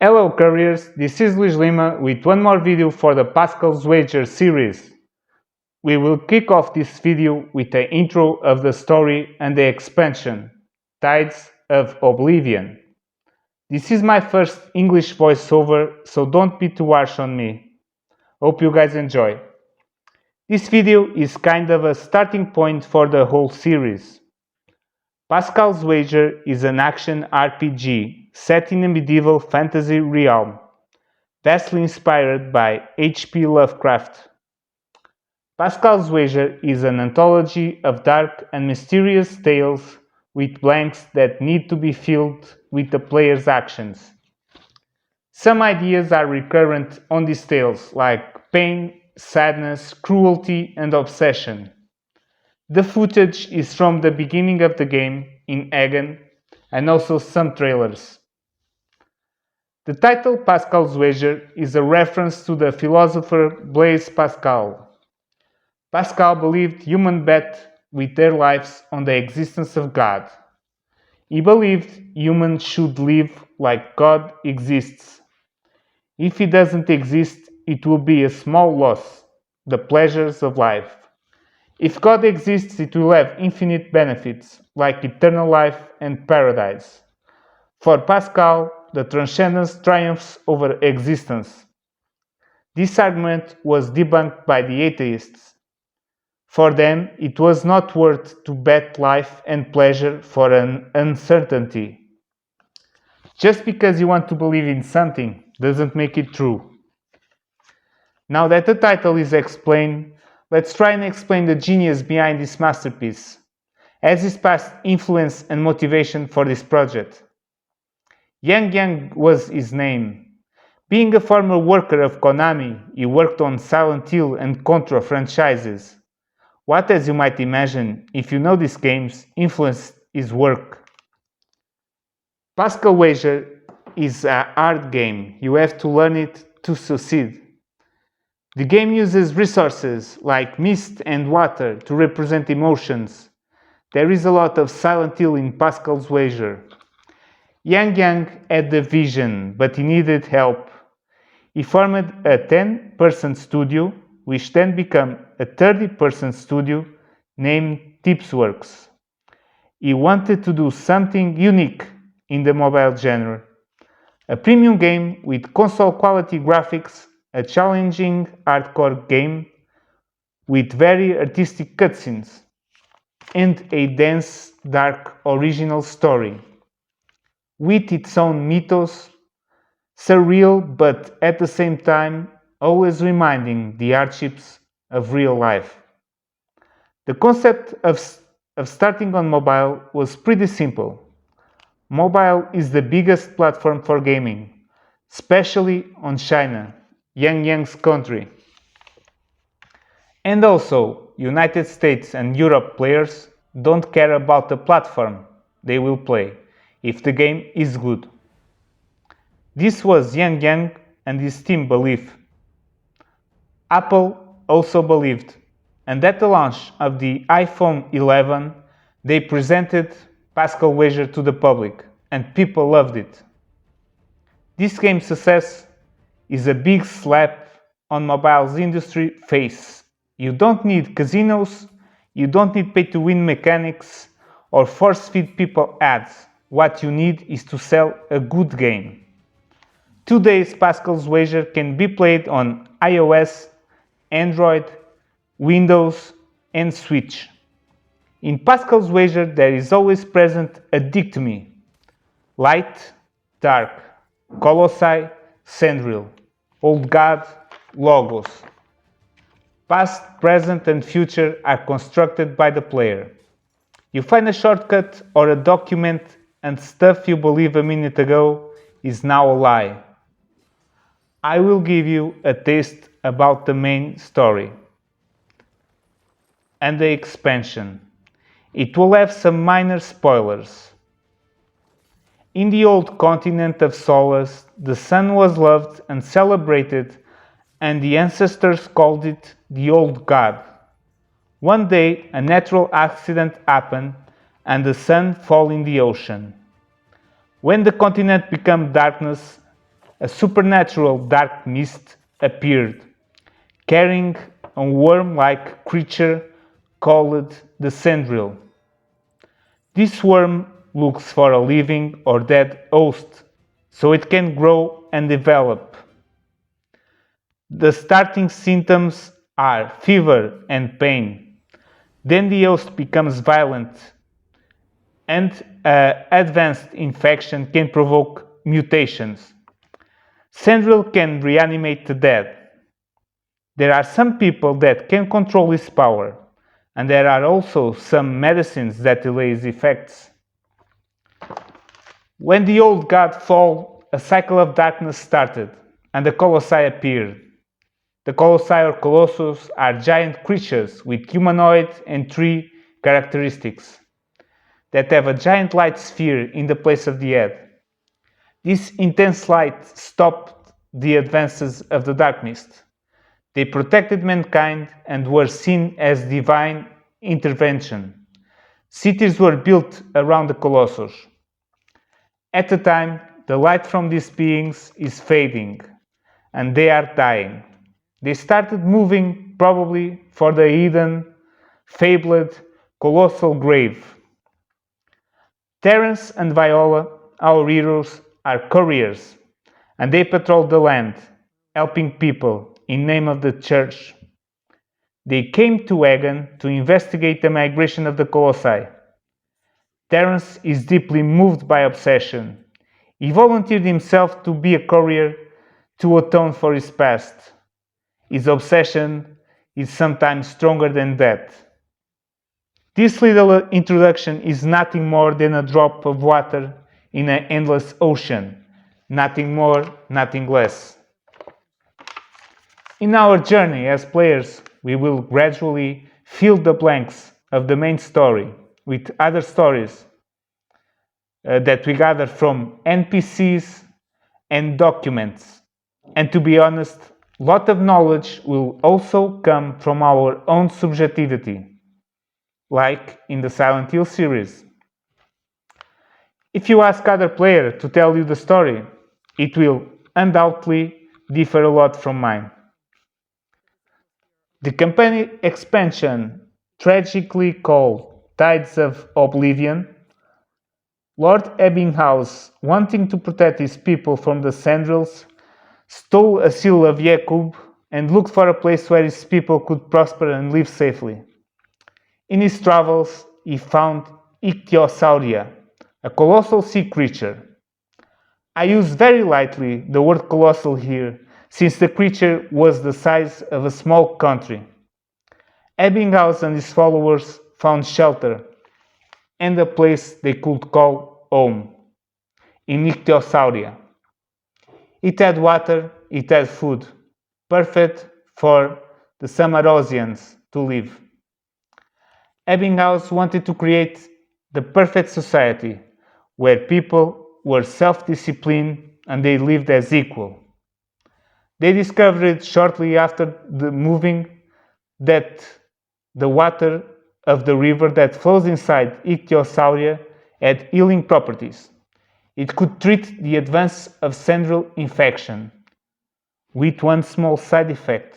Hello careers, this is Luis Lima with one more video for the Pascal's Wager series. We will kick off this video with the intro of the story and the expansion, Tides of Oblivion. This is my first English voiceover, so don't be too harsh on me. Hope you guys enjoy. This video is kind of a starting point for the whole series. Pascal's Wager is an action RPG set in a medieval fantasy realm, vastly inspired by H.P. Lovecraft. Pascal's Wager is an anthology of dark and mysterious tales with blanks that need to be filled with the player's actions. Some ideas are recurrent on these tales, like pain, sadness, cruelty, and obsession. The footage is from the beginning of the game in Egan and also some trailers. The title Pascal's Wager is a reference to the philosopher Blaise Pascal. Pascal believed humans bet with their lives on the existence of God. He believed humans should live like God exists. If he doesn't exist, it will be a small loss, the pleasures of life. If God exists, it will have infinite benefits, like eternal life and paradise. For Pascal, the transcendence triumphs over existence. This argument was debunked by the atheists. For them, it was not worth to bet life and pleasure for an uncertainty. Just because you want to believe in something doesn't make it true. Now that the title is explained, let's try and explain the genius behind this masterpiece, as his past influence and motivation for this project. Yang was his name. Being a former worker of Konami, he worked on Silent Hill and Contra franchises. What, as you might imagine, if you know these games, influenced his work. Pascal Wager is a hard game. You have to learn it to succeed. The game uses resources like mist and water to represent emotions. There is a lot of Silent Hill in Pascal's Wager. Yang had the vision, but he needed help. He formed a 10-person studio, which then became a 30-person studio named Tipsworks. He wanted to do something unique in the mobile genre. A premium game with console-quality graphics, a challenging hardcore game with very artistic cutscenes, and a dense, dark, original story, with its own mythos, surreal but at the same time always reminding the hardships of real life. The concept of starting on mobile was pretty simple. Mobile is the biggest platform for gaming, especially on China, Yang's country. And also, United States and Europe players don't care about the platform they will play, if the game is good. This was Yang and his team belief. Apple also believed, and at the launch of the iPhone 11, they presented Pascal Wager to the public, and people loved it. This game's success is a big slap on mobile's industry face. You don't need casinos, you don't need pay-to-win mechanics or force-feed people ads. What you need is to sell a good game. Today's Pascal's Wager can be played on iOS, Android, Windows, and Switch. In Pascal's Wager, there is always present a dichotomy: light, dark, Colossi, Sandril, Old God, Logos. Past, present, and future are constructed by the player. You find a shortcut or a document, and stuff you believe a minute ago is now a lie. I will give you a taste about the main story and the expansion. It will have some minor spoilers. In the old continent of Solace, the sun was loved and celebrated, and the ancestors called it the Old God. One day, a natural accident happened, and the sun fell in the ocean. When the continent became darkness, a supernatural dark mist appeared, carrying a worm-like creature called the Sandrill. This worm looks for a living or dead host, so it can grow and develop. The starting symptoms are fever and pain. Then the host becomes violent, and advanced infection can provoke mutations. Sandrill can reanimate the dead. There are some people that can control his power, and there are also some medicines that delay his effects. When the old god fell, a cycle of darkness started, and the colossi appeared. The colossi or colossus are giant creatures with humanoid and tree characteristics that have a giant light sphere in the place of the head. This intense light stopped the advances of the dark mist. They protected mankind and were seen as divine intervention. Cities were built around the colossus. At the time, the light from these beings is fading, and they are dying. They started moving probably for the hidden, fabled, colossal grave. Terence and Viola, our heroes, are couriers, and they patrol the land, helping people in name of the church. They came to Egan to investigate the migration of the colossi. Terence is deeply moved by obsession. He volunteered himself to be a courier to atone for his past. His obsession is sometimes stronger than death. This little introduction is nothing more than a drop of water in an endless ocean. Nothing more, nothing less. In our journey as players, we will gradually fill the blanks of the main story with other stories that we gather from NPCs and documents. And to be honest, a lot of knowledge will also come from our own subjectivity, like in the Silent Hill series. If you ask other players to tell you the story, it will undoubtedly differ a lot from mine. The campaign expansion, tragically called Tides of Oblivion, Lord Ebbinghaus, wanting to protect his people from the Sandrills, stole a seal of Yakub and looked for a place where his people could prosper and live safely. In his travels, he found Ichthyosauria, a colossal sea creature. I use very lightly the word colossal here, since the creature was the size of a small country. Ebbinghaus and his followers found shelter and a place they could call home, in Ichthyosauria. It had water, it had food, perfect for the Samarosians to live. Ebbinghaus wanted to create the perfect society where people were self-disciplined and they lived as equal. They discovered shortly after the moving that the water of the river that flows inside Ichthyosauria had healing properties. It could treat the advance of Sandrill infection, with one small side effect.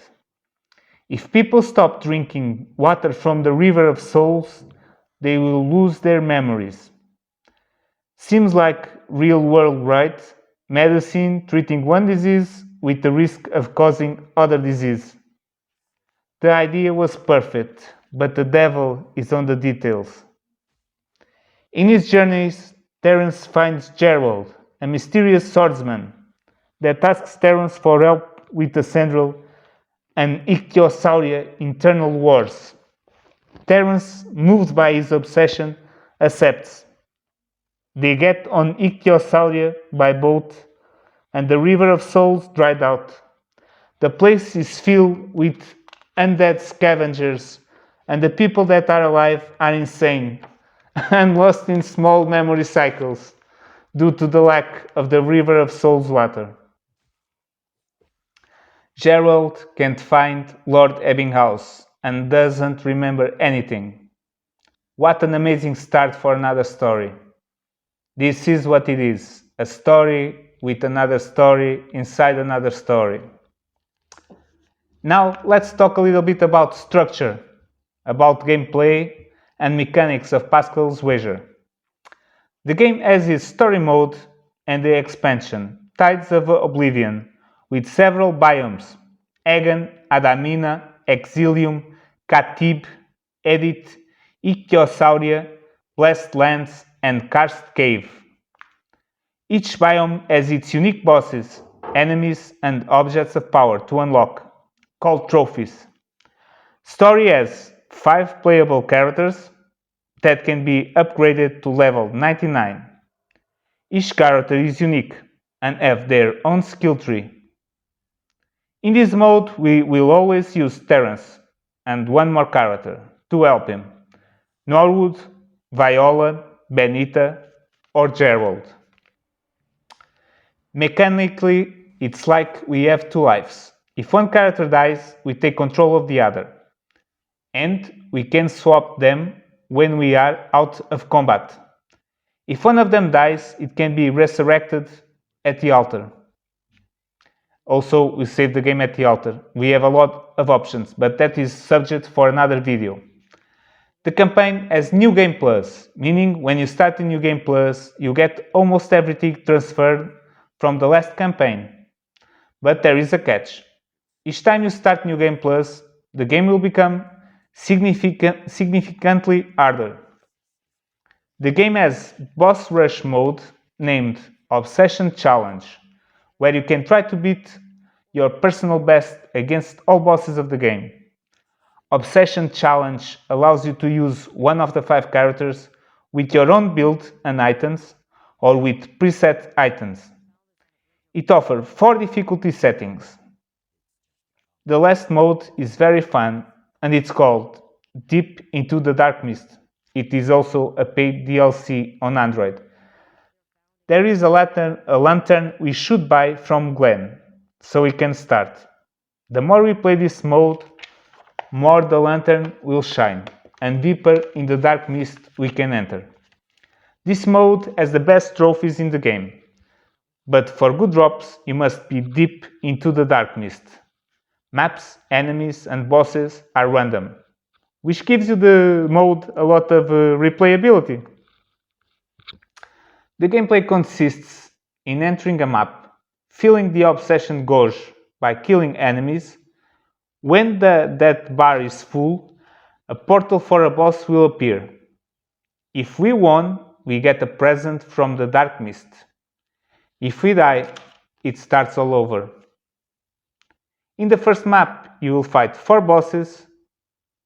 If people stop drinking water from the River of Souls, they will lose their memories. Seems like real world, right? Medicine treating one disease with the risk of causing other disease. The idea was perfect, but the devil is on the details. In his journeys, Terence finds Gerald, a mysterious swordsman, that asks Terence for help with the Sandrill and Ichthyosauria internal wars. Terence, moved by his obsession, accepts. They get on Ichthyosauria by boat, and the River of Souls dried out. The place is filled with undead scavengers, and the people that are alive are insane and lost in small memory cycles due to the lack of the River of Souls water. Gerald can't find Lord Ebbinghaus and doesn't remember anything. What an amazing start for another story. This is what it is, a story with another story inside another story. Now let's talk a little bit about structure, about gameplay and mechanics of Pascal's Wager. The game has its story mode and the expansion, Tides of Oblivion, with several biomes: Egan, Adamina, Exilium, Katib, Edith, Ichthyosauria, Blessed Lands, and Karst Cave. Each biome has its unique bosses, enemies, and objects of power to unlock, called trophies. Story has 5 playable characters that can be upgraded to level 99. Each character is unique and have their own skill tree. In this mode, we will always use Terence and one more character to help him: Norwood, Viola, Benita, or Gerald. Mechanically, it's like we have 2 lives. If one character dies, we take control of the other, and we can swap them when we are out of combat. If one of them dies, it can be resurrected at the altar. Also, we save the game at the altar. We have a lot of options, but that is subject for another video. The campaign has New Game Plus, meaning when you start in New Game Plus, you get almost everything transferred from the last campaign. But there is a catch. Each time you start New Game Plus, the game will become significantly harder. The game has boss rush mode named Obsession Challenge, where you can try to beat your personal best against all bosses of the game. Obsession Challenge allows you to use one of the 5 characters with your own build and items, or with preset items. It offers 4 difficulty settings. The last mode is very fun, and it's called Deep into the Dark Mist. It is also a paid DLC on Android. There is a lantern we should buy from Glenn, so we can start. The more we play this mode, more the lantern will shine, and deeper in the dark mist we can enter. This mode has the best trophies in the game, but for good drops you must be deep into the dark mist. Maps, enemies, and bosses are random, which gives you the mode a lot of replayability. The gameplay consists in entering a map, filling the obsession gauge by killing enemies. When that bar is full, a portal for a boss will appear. If we won, we get a present from the dark mist. If we die, it starts all over. In the first map, you will fight 4 bosses.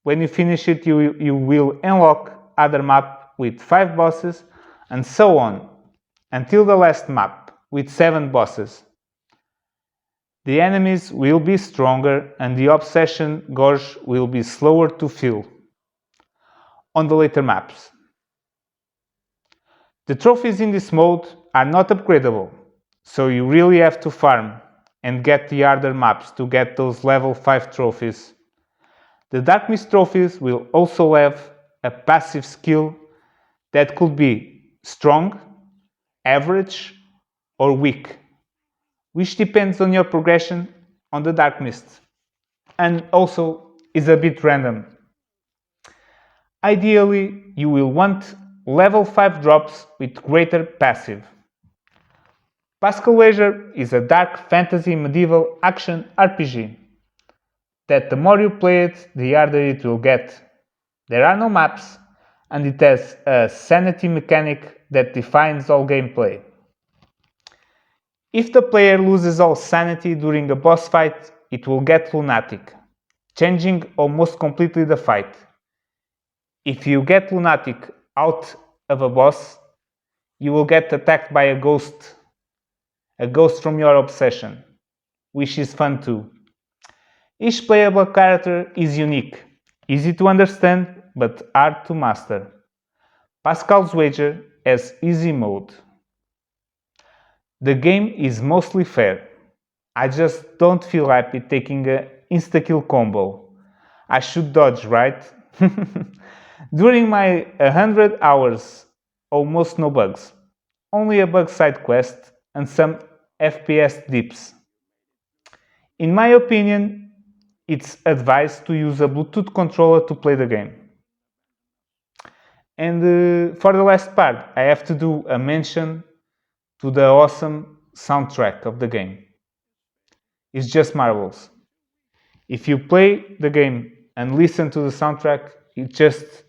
When you finish it, you will unlock other map with 5 bosses, and so on, until the last map with 7 bosses. The enemies will be stronger and the obsession gauge will be slower to fill on the later maps. The trophies in this mode are not upgradable, so you really have to farm and get the harder maps to get those level 5 trophies. The Dark Mist trophies will also have a passive skill that could be strong, average, or weak, which depends on your progression on the Dark Mist, and also is a bit random. Ideally, you will want level 5 drops with greater passive. Pascal Wager is a dark fantasy medieval action RPG that the more you play it, the harder it will get. There are no maps, and it has a sanity mechanic that defines all gameplay. If the player loses all sanity during a boss fight, it will get lunatic, changing almost completely the fight. If you get lunatic out of a boss, you will get attacked by a ghost from your obsession, which is fun too. Each playable character is unique, easy to understand but hard to master. Pascal's Wager has easy mode. The game is mostly fair. I just don't feel happy taking a insta-kill combo. I should dodge, right? During my 100 hours, almost no bugs. Only a bug side quest and some FPS dips. In my opinion, it's advised to use a Bluetooth controller to play the game. And for the last part, I have to do a mention to the awesome soundtrack of the game. It's just marvelous. If you play the game and listen to the soundtrack, it just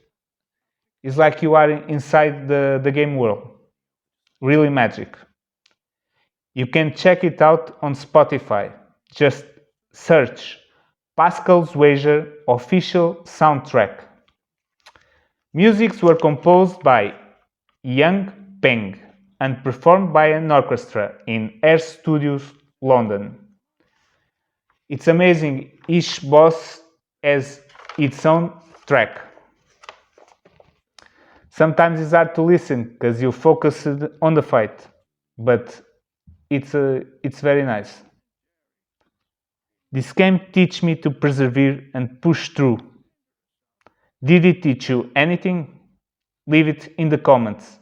is like you are inside the game world. Really magic. You can check it out on Spotify. Just search Pascal's Wager official soundtrack. Musics were composed by Young Peng and performed by an orchestra in Air Studios, London. It's amazing, each boss has its own track. Sometimes it's hard to listen because you focus on the fight, but it's very nice. This game teach me to persevere and push through. Did it teach you anything? Leave it in the comments.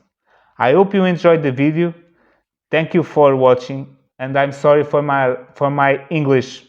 I hope you enjoyed the video. Thank you for watching, and I'm sorry for my English.